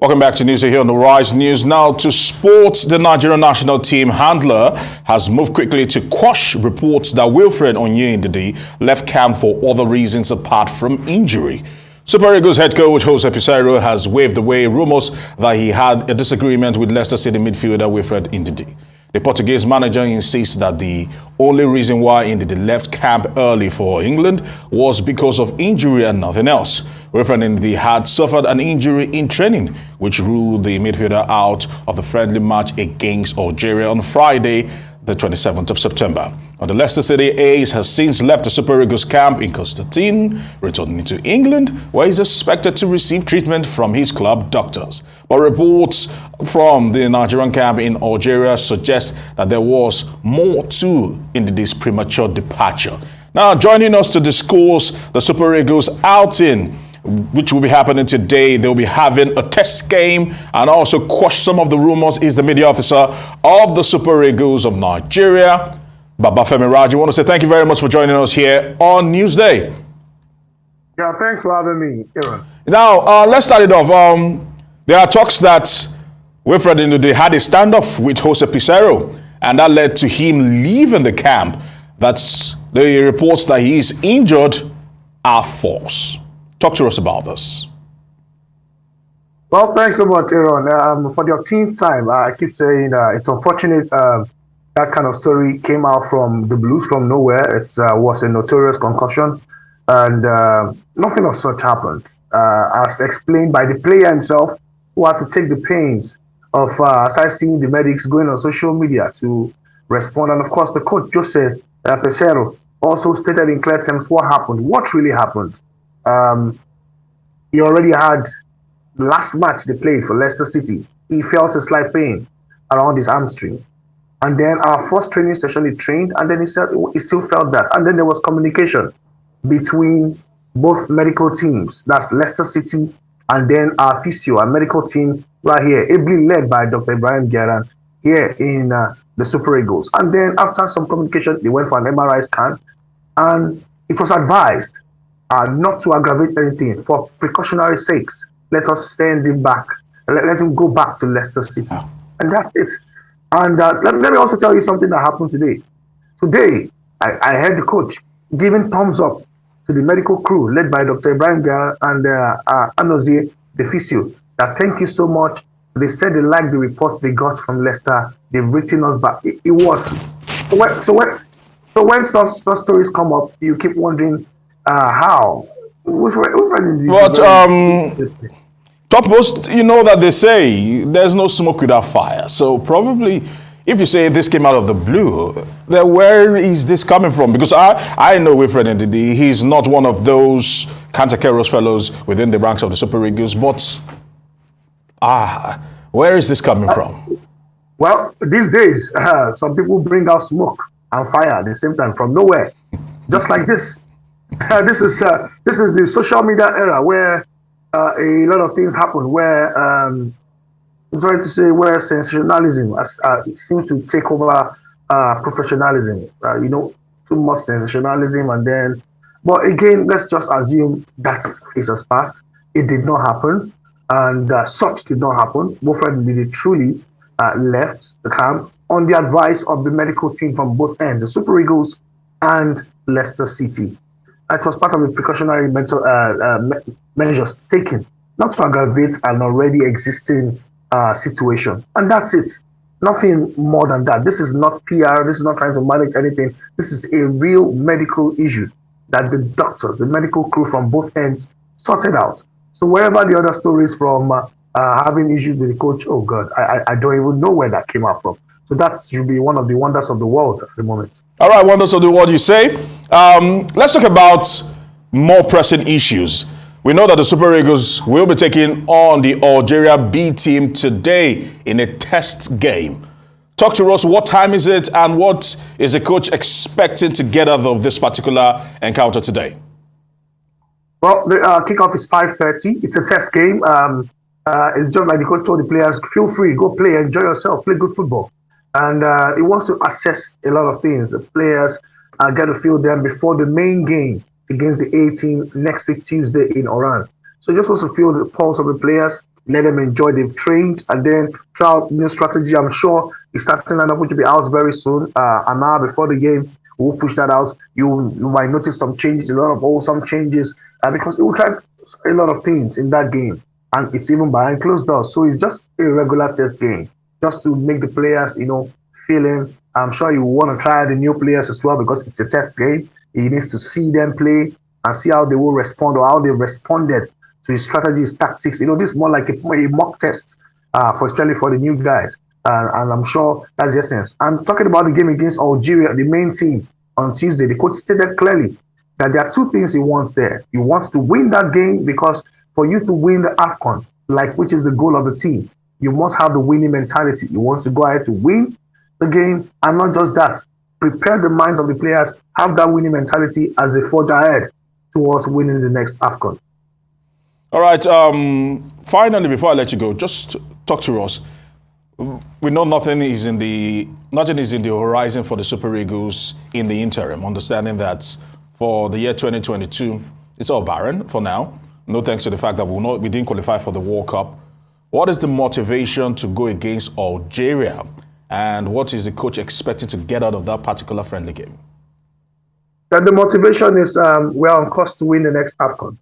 Welcome back to News here on the Rise News. Now to sports, the Nigerian national team handler has moved quickly to quash reports that Wilfred Ndidi left camp for other reasons apart from injury. Super Eagles head coach Jose Peseiro has waved away rumors that he had a disagreement with Leicester City midfielder Wilfred Ndidi. The Portuguese manager insists that the only reason why Ndidi left camp early for England was because of injury and nothing else. Wilfred Ndidi had suffered an injury in training, which ruled the midfielder out of the friendly match against Algeria on Friday, the 27th of September. The Leicester City ace has since left the Super Eagles camp in Constantine, returning to England, where he's expected to receive treatment from his club doctors. But reports from the Nigerian camp in Algeria suggest that there was more to Ndidi's premature departure. Now, joining us to discuss the Super Eagles outing, which will be happening today. They'll be having a test game and also quash some of the rumors, is the media officer of the Super Eagles of Nigeria, Babafemi Raji. I want to say thank you very much for joining us here on Newsday. Yeah, thanks for having me, Aaron. Now, let's start it off. There are talks that Wilfred Ndidi had a standoff with Jose Peseiro, and that led to him leaving the camp. That's the reports that he is injured are false. Talk to us about this. Well, thanks so much, Aaron. For the 18th time, I keep saying it's unfortunate that kind of story came out from the blues from nowhere. It was a notorious concussion, and nothing of such happened. As explained by the player himself, who had to take the pains of, as I see the medics going on social media to respond. And of course, the coach, Jose Peseiro, also stated in clear terms what happened, what really happened. He already had the last match they played for Leicester City. He felt a slight pain around his hamstring. And then our first training session, he trained, and then he said he still felt that. And then there was communication between both medical teams. That's Leicester City and then our physio, our medical team right here, ably led by Dr. Ibrahim Geran here in the Super Eagles. And then after some communication, they went for an MRI scan, and it was advised not to aggravate anything. For precautionary sakes, let us send him back. Let him go back to Leicester City. And that's it. And let me also tell you something that happened today. Today, I heard the coach giving thumbs up to the medical crew led by Dr. Ibrahim Gar and Anozie, the physio, that thank you so much. They said they liked the reports they got from Leicester. They've written us back. It was. So when such stories come up, you keep wondering, how? But top post, you know that they say there's no smoke without fire. So probably, if you say this came out of the blue, then where is this coming from? Because I know Wilfred Ndidi, he's not one of those cantankerous fellows within the ranks of the Super Eagles. But where is this coming from? Well, these days, some people bring out smoke and fire at the same time from nowhere, just like this. This is the social media era where a lot of things happen. Where I'm sorry to say, where sensationalism seems to take over professionalism. Too much sensationalism, and then. But again, let's just assume that phase has passed. It did not happen, and such did not happen. Wilfred Ndidi truly left the camp on the advice of the medical team from both ends, the Super Eagles and Leicester City. It was part of the precautionary measures taken, not to aggravate an already existing situation. And that's it. Nothing more than that. This is not PR. This is not trying to manage anything. This is a real medical issue that the doctors, the medical crew from both ends sorted out. So wherever the other stories from having issues with the coach, oh God, I don't even know where that came out from. So that should be one of the wonders of the world at the moment. All right, wonders of the world, you say. Let's talk about more pressing issues. We know that the Super Eagles will be taking on the Algeria B team today in a test game. Talk to us, what time is it, and what is the coach expecting to get out of this particular encounter today? Well, the kickoff is 5:30. It's a test game. It's just like the coach told the players, feel free, go play, enjoy yourself, play good football. And he wants to assess a lot of things. The players get to feel them before the main game against the A team next week, Tuesday in Oran. So he just wants to feel the pulse of the players, let them enjoy. They've trained, and then try out new strategy. I'm sure it's starting lineup which will be out very soon. An hour before the game, we'll push that out. You might notice some changes, a lot of wholesome changes, because it will try a lot of things in that game, and it's even behind closed doors. So it's just a regular test game, just to make the players, feeling. I'm sure you want to try the new players as well because it's a test game. He needs to see them play and see how they will respond or how they responded to his strategies, tactics. This is more like a mock test, especially for the new guys. And I'm sure that's the essence. And talking about the game against Algeria, the main team on Tuesday, the coach stated clearly that there are two things he wants there. He wants to win that game because for you to win the AFCON, which is the goal of the team, you must have the winning mentality. He wants to go ahead to win the game, and not just that, prepare the minds of the players, have that winning mentality as they forge ahead towards winning the next AFCON. All right. Finally, before I let you go, just talk to us. We know nothing is in the horizon for the Super Eagles in the interim, understanding that for the year 2022, it's all barren for now. No thanks to the fact that we didn't qualify for the World Cup. What is the motivation to go against Algeria? And what is the coach expecting to get out of that particular friendly game? That the motivation is we're on course to win the next AFCON.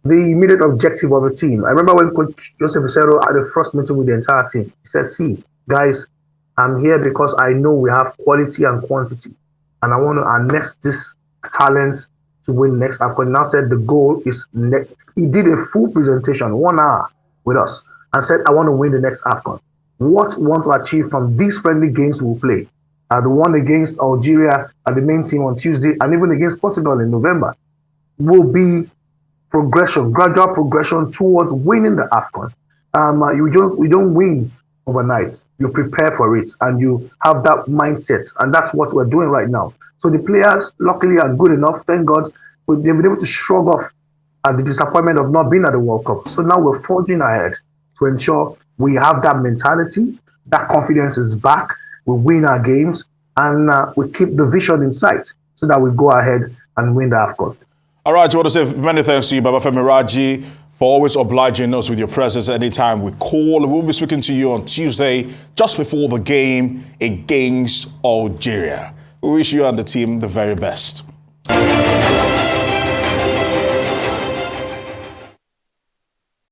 The immediate objective of the team. I remember when Coach Joseph Peseiro had the first meeting with the entire team. He said, see, guys, I'm here because I know we have quality and quantity. And I want to harness this talent to win next AFCON. Now said the goal is he did a full presentation, 1 hour with us, and said, I want to win the next AFCON. What we want to achieve from these friendly games we'll play, the one against Algeria and the main team on Tuesday, and even against Portugal in November, will be gradual progression towards winning the AFCON. We don't win overnight. You prepare for it, and you have that mindset, and that's what we're doing right now. So the players, luckily, are good enough. Thank God, they've been able to shrug off the disappointment of not being at the World Cup. So now we're forging ahead to ensure we have that mentality, that confidence is back, we win our games, and we keep the vision in sight so that we go ahead and win the AFCON. All right, I want to say many thanks to you, Babafemi Raji, for always obliging us with your presence anytime we call. We'll be speaking to you on Tuesday, just before the game against Algeria. We wish you and the team the very best.